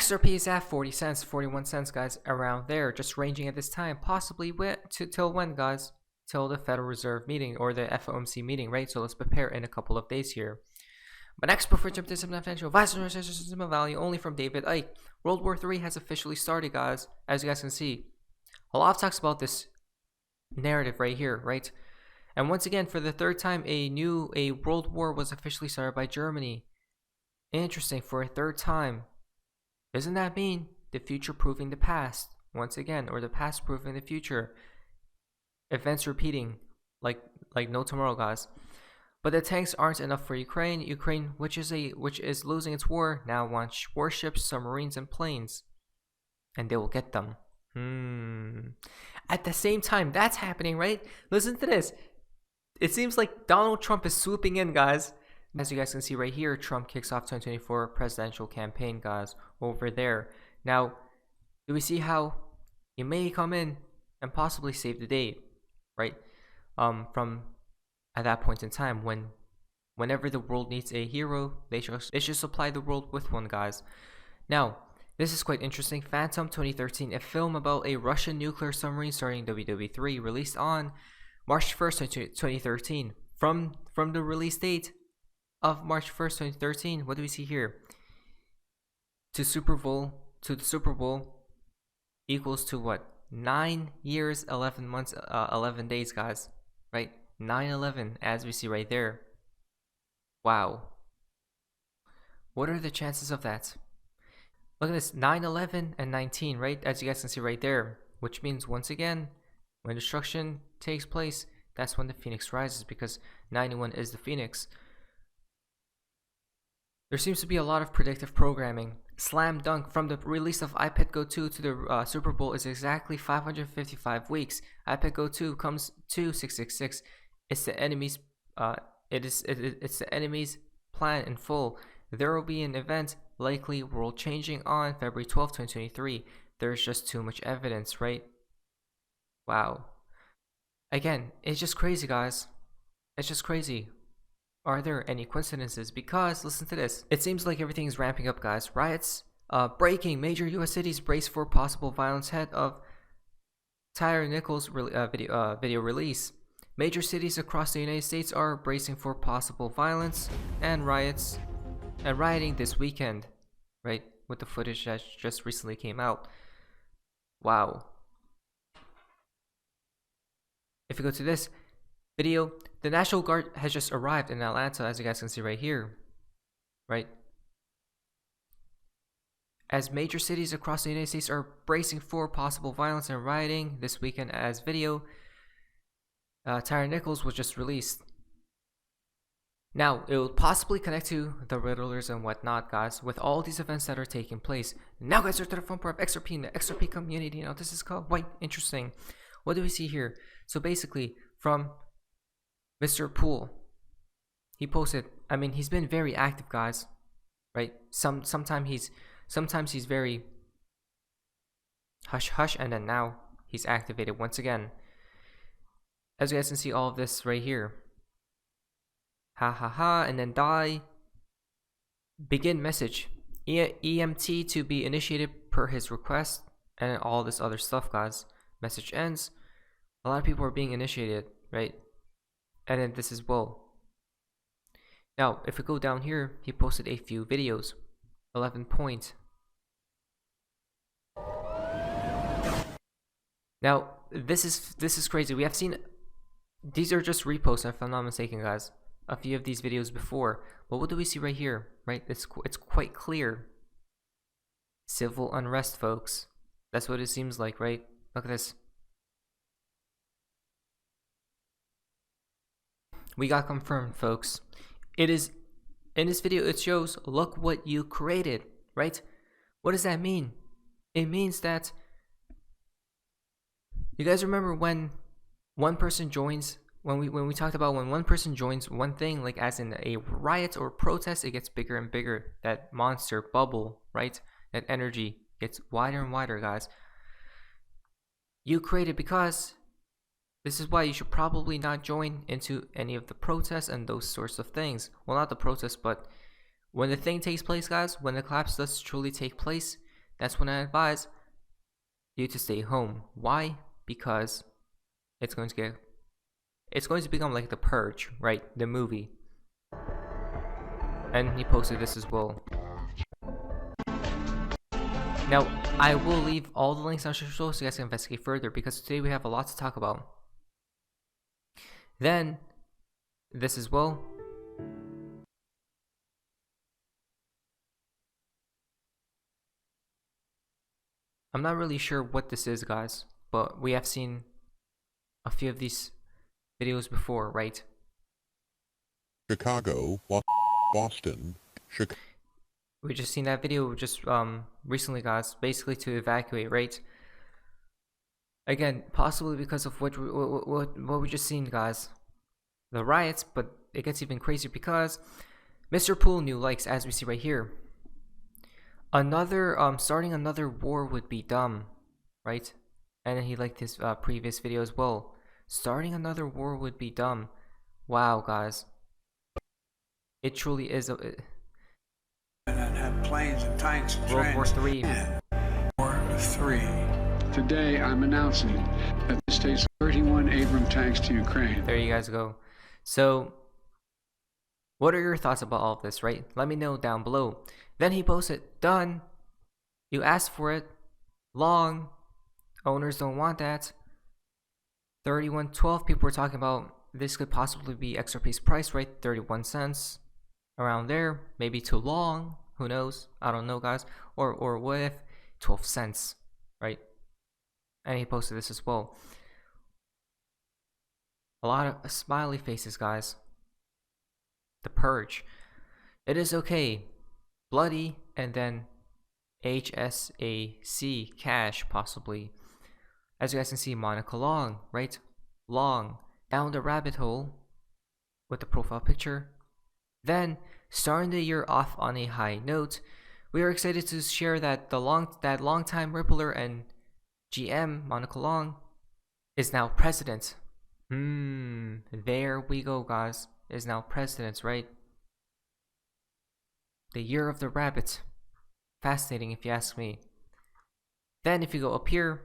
XRP is at 40 cents, 41 cents, guys, around there, just ranging at this time. Possibly till when, guys? Till the Federal Reserve meeting or the FOMC meeting, right? So let's prepare in a couple of days here. But next, before jump to some financial value only from David Icke. World War III has officially started, guys. As you guys can see, a lot of talks about this narrative right here, right? And once again, for the third time, a world war was officially started by Germany. Interesting, for a third time. Doesn't that mean the future proving the past once again, or the past proving the future? Events repeating like no tomorrow, guys. But the tanks aren't enough for Ukraine. Ukraine, which is losing its war, now wants warships, submarines, and planes, and they will get them. At the same time, that's happening, right? Listen to this. It seems like Donald Trump is swooping in, guys. As you guys can see right here, Trump kicks off 2024 presidential campaign, guys, over there. Now, do we see how he may come in and possibly save the day, right? From at that point in time, whenever the world needs a hero, they should supply the world with one, guys. Now, this is quite interesting. Phantom 2013, a film about a Russian nuclear submarine starring WW3, released on March 1st, 2013. From the release date of March 1st, 2013, what do we see here? To the Super Bowl equals to what? 9 years, 11 months, 11 days, guys, right? 9/11, as we see right there. Wow. What are the chances of that? Look at this, 9/11 and 19, right? As you guys can see right there, which means once again, when destruction takes place, that's when the phoenix rises, because 91 is the phoenix. There seems to be a lot of predictive programming. Slam dunk, from the release of iPad Go 2 to the Super Bowl is exactly 555 weeks. iPad Go 2 comes to 666. It's the enemy's it's the enemy's plan in full. There will be an event, likely world changing, on February 12, 2023. There's just too much evidence, right? Wow. Again, it's just crazy, guys. It's just crazy. Are there any coincidences? Because listen to this. It seems like everything is ramping up, guys. Riots, breaking. Major U.S. cities brace for possible violence. Head of Tyre Nichols video release. Major cities across the United States are bracing for possible violence and rioting this weekend, right? With the footage that just recently came out. Wow. If you go to this video, the National Guard has just arrived in Atlanta, as you guys can see right here, right? As major cities across the United States are bracing for possible violence and rioting this weekend, as video Tyre Nichols was just released. Now, it will possibly connect to the Riddlers and whatnot, guys, with all these events that are taking place. Now, guys, we're to the fun part of XRP and the XRP community. Now, this is quite interesting. What do we see here? So basically, from Mr. Poole, he posted, I mean, he's been very active, guys, right? Sometimes he's very hush, and then now he's activated once again. As you guys can see, all of this right here. And then die. Begin message. EMT to be initiated per his request, and all this other stuff, guys. Message ends. A lot of people are being initiated, right? And then this as well. Now, if we go down here, he posted a few videos. 11 point. Now, this is crazy. We have seen, these are just reposts, if I'm not mistaken, guys. A few of these videos before. But what do we see right here? Right? It's quite clear. Civil unrest, folks. That's what it seems like, right? Look at this. We got confirmed, folks. It is, in this video, it shows, look what you created, right? What does that mean? It means that, you guys remember when one person joins, when we talked about when one person joins one thing, like as in a riot or protest, it gets bigger and bigger. That monster bubble, right? That energy gets wider and wider, guys. You created, because this is why you should probably not join into any of the protests and those sorts of things. Well, not the protests, but when the thing takes place, guys, when the collapse does truly take place, that's when I advise you to stay home. Why? Because it's going to become like The Purge, right? The movie. And he posted this as well. Now, I will leave all the links on social so you guys can investigate further, because today we have a lot to talk about. Then, this as well. I'm not really sure what this is, guys, but we have seen a few of these videos before, right? Chicago, Boston, Chicago. We just seen that video just recently, guys, basically to evacuate, right? Again, possibly because of what we just seen, guys, the riots, but it gets even crazier because Mr. Pool new likes, as we see right here. Starting another war would be dumb, right? And then he liked his previous video as well. Starting another war would be dumb. Wow, guys, it truly is a. And have planes and tanks and World War III. War III. Today, I'm announcing that this takes 31 Abrams tanks to Ukraine. There you guys go. So, what are your thoughts about all of this, right? Let me know down below. Then he posted, done. You asked for it. Long. Owners don't want that. 31.12. People were talking about this could possibly be XRP's price, right? 31 cents. Around there. Maybe too long. Who knows? I don't know, guys. Or what if 12 cents, right? And he posted this as well. A lot of smiley faces, guys. The Purge. It is okay. Bloody, and then HSAC cash, possibly. As you guys can see, Monica Long, right? Long. Down the rabbit hole with the profile picture. Then, starting the year off on a high note, we are excited to share that that longtime Rippler and GM, Monica Long, is now president. There we go, guys. Is now president, right? The year of the rabbit. Fascinating, if you ask me. Then, if you go up here,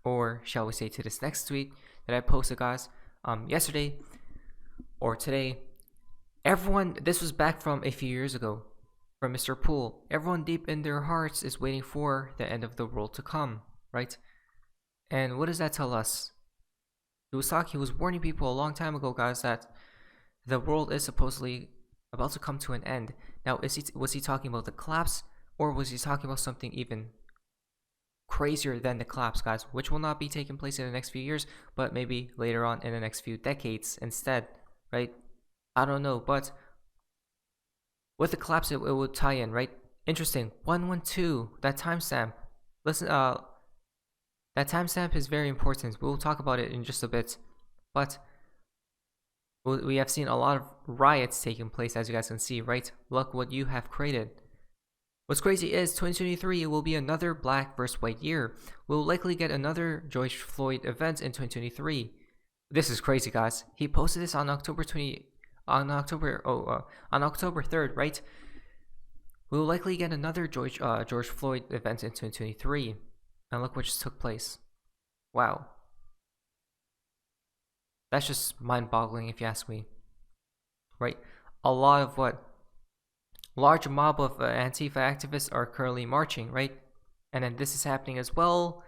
or shall we say to this next tweet that I posted, guys, yesterday or today, everyone, this was back from a few years ago, from Mr. Pool. Everyone deep in their hearts is waiting for the end of the world to come, right? And what does that tell us? He was warning people a long time ago, guys, that the world is supposedly about to come to an end. Now, was he talking about the collapse, or was he talking about something even crazier than the collapse, guys, which will not be taking place in the next few years, but maybe later on in the next few decades instead, right? I don't know, but with the collapse, it would tie in, right? Interesting. 112, that timestamp. Listen, that timestamp is very important. We'll talk about it in just a bit, but we have seen a lot of riots taking place, as you guys can see, right? Look what you have created. What's crazy is 2023 will be another black versus white year. We'll likely get another George Floyd event in 2023. This is crazy, guys. He posted this on October 3rd, right? We'll likely get another George Floyd event in 2023. And look what just took place. Wow. That's just mind-boggling, if you ask me. Right? A lot of large mob of Antifa activists are currently marching, right? And then this is happening as well.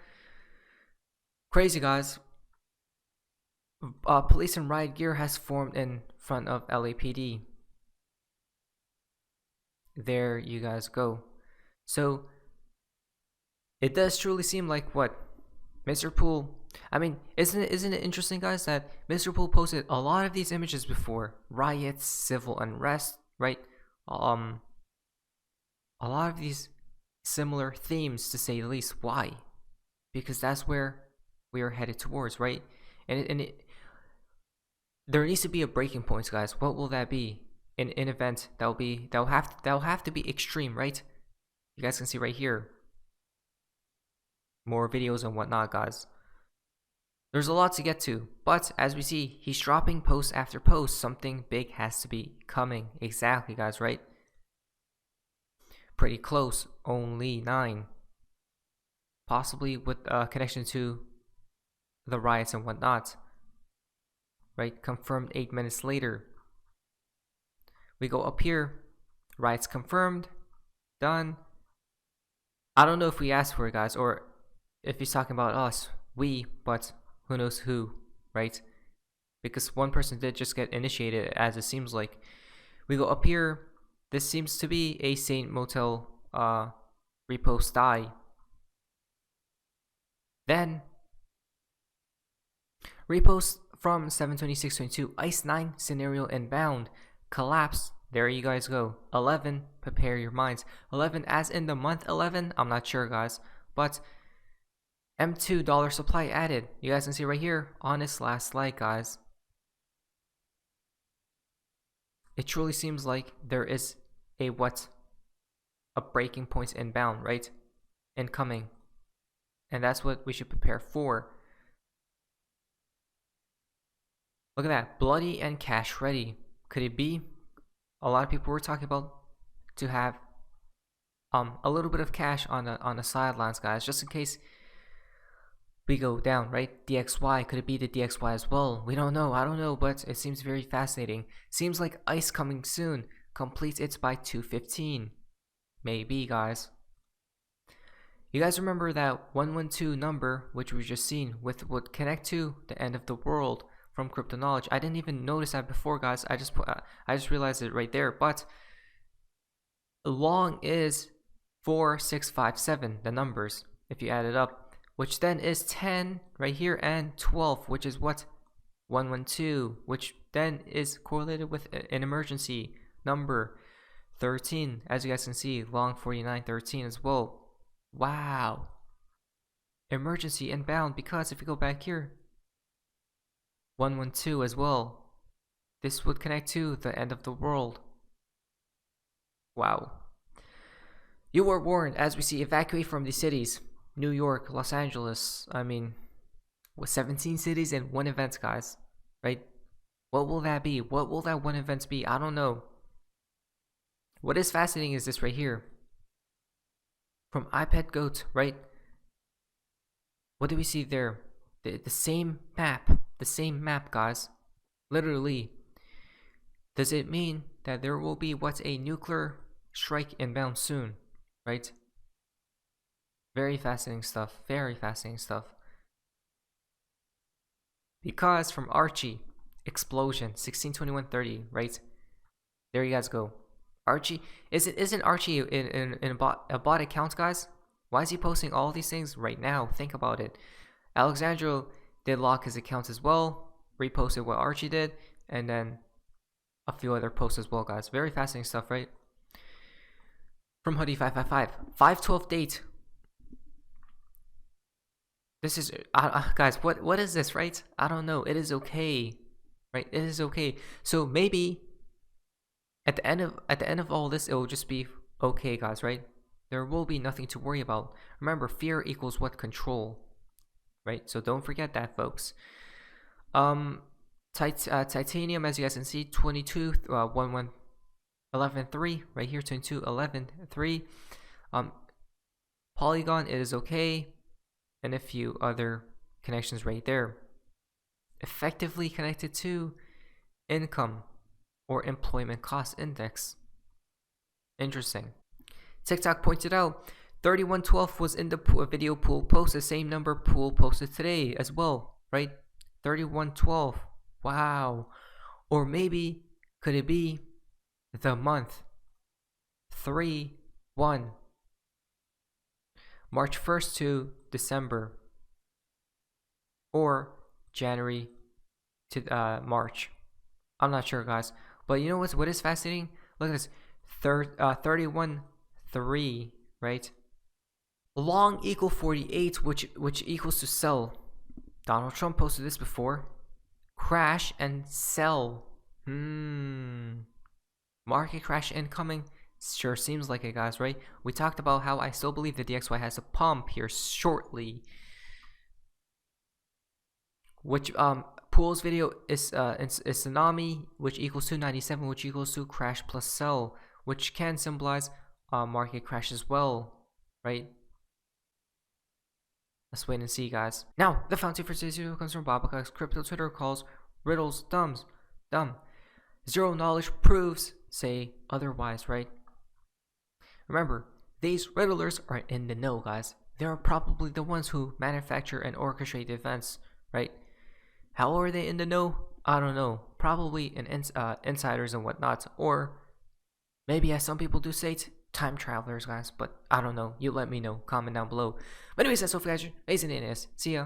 Crazy, guys. Police and riot gear has formed in front of LAPD. There you guys go. So, it does truly seem like what Mr. Pool. I mean, isn't it interesting, guys, that Mr. Pool posted a lot of these images before? Riots, civil unrest, right? A lot of these similar themes, to say the least. Why? Because that's where we are headed towards, right? And there needs to be a breaking point, guys. What will that be? An event that'll have to be extreme, right? You guys can see right here. More videos and whatnot, guys. There's a lot to get to, but as we see, he's dropping post after post. Something big has to be coming. Exactly, guys, right? Pretty close. Only 9. possibly with connection to the riots and whatnot, right? Confirmed 8 minutes later. We go up here, riots confirmed, done. I don't know if we asked for it, guys, or if he's talking about us, but who knows who, right? Because one person did just get initiated, as it seems like. We go up here. This seems to be a Saint Motel repost die. Then repost from 726.22 Ice 9 scenario inbound collapse. There you guys go. 11, prepare your minds. 11 as in the month 11, I'm not sure, guys, but M2 dollar supply added. You guys can see right here on this last slide, guys. It truly seems like there is a breaking point inbound, right? Incoming. And that's what we should prepare for. Look at that. Bloody and cash ready. Could it be? A lot of people were talking about to have a little bit of cash on the sidelines, guys, just in case we go down, right? DXY, could it be the DXY as well? We don't know. I don't know, but it seems very fascinating. Seems like ICE coming soon. Completes it by 2:15. Maybe, guys. You guys remember that 112 number, which we just seen, would connect to the end of the world from Crypto Knowledge. I didn't even notice that before, guys. I just realized it right there. But long is 4657, the numbers, if you add it up, which then is 10 right here, and 12, which is what? 112, which then is correlated with an emergency number 13, as you guys can see, long 4913 as well. Wow. Emergency inbound, because if you go back here, 112 as well. This would connect to the end of the world. Wow. You were warned, as we see, evacuate from the cities. New York, Los Angeles, I mean, with 17 cities and one event, guys, right? What will that be? What will that one event be? I don't know. What is fascinating is this right here. From iPad Goat, right? What do we see there? The same map. The same map, guys. Literally. Does it mean that there will be a nuclear strike inbound soon, right? Very fascinating stuff. Very fascinating stuff. Because from Archie, explosion 16/21/30, right? There you guys go. Archie isn't Archie in a bot account, guys? Why is he posting all these things right now? Think about it. Alexandro did lock his account as well, reposted what Archie did, and then a few other posts as well, guys. Very fascinating stuff, right? From Hoodie 555, 5/12 date. This is guys, what is this, right? I don't know. It is okay, right? It is okay. So maybe at the end of all this, it will just be okay, guys, right? There will be nothing to worry about. Remember, fear equals what? Control, right? So don't forget that, folks. Titanium, as you guys can see, 22 11 11.3 right here, 22 11.3. Polygon, it is okay, and a few other connections right there. Effectively connected to income or employment cost index. Interesting. TikTok pointed out 3112 was in the video pool post, the same number pool posted today as well, right? 3112. Wow. Or maybe could it be the month 3/1, March 1st to December, or January to March? I'm not sure, guys, but you know what is fascinating? Look at this. 31/3, right? Long equal 48, which equals to sell. Donald Trump posted this before. Crash and sell. Market crash incoming. Sure seems like it, guys, right? We talked about how I still believe the DXY has a pump here shortly. Which Pool's video is tsunami, which equals to 97, which equals to crash plus sell, which can symbolize market crash as well, right? Let's wait and see, guys. Now, the fountain for today's video comes from Babaca's crypto Twitter calls riddles dumb. Zero knowledge proves say otherwise, right? Remember, these riddlers are in the know, guys. They are probably the ones who manufacture and orchestrate events, right? How are they in the know? I don't know. Probably insiders and whatnot, or maybe, as some people do say, time travelers, guys. But I don't know. You let me know. Comment down below. But anyways, that's all for guys. Amazing. See ya.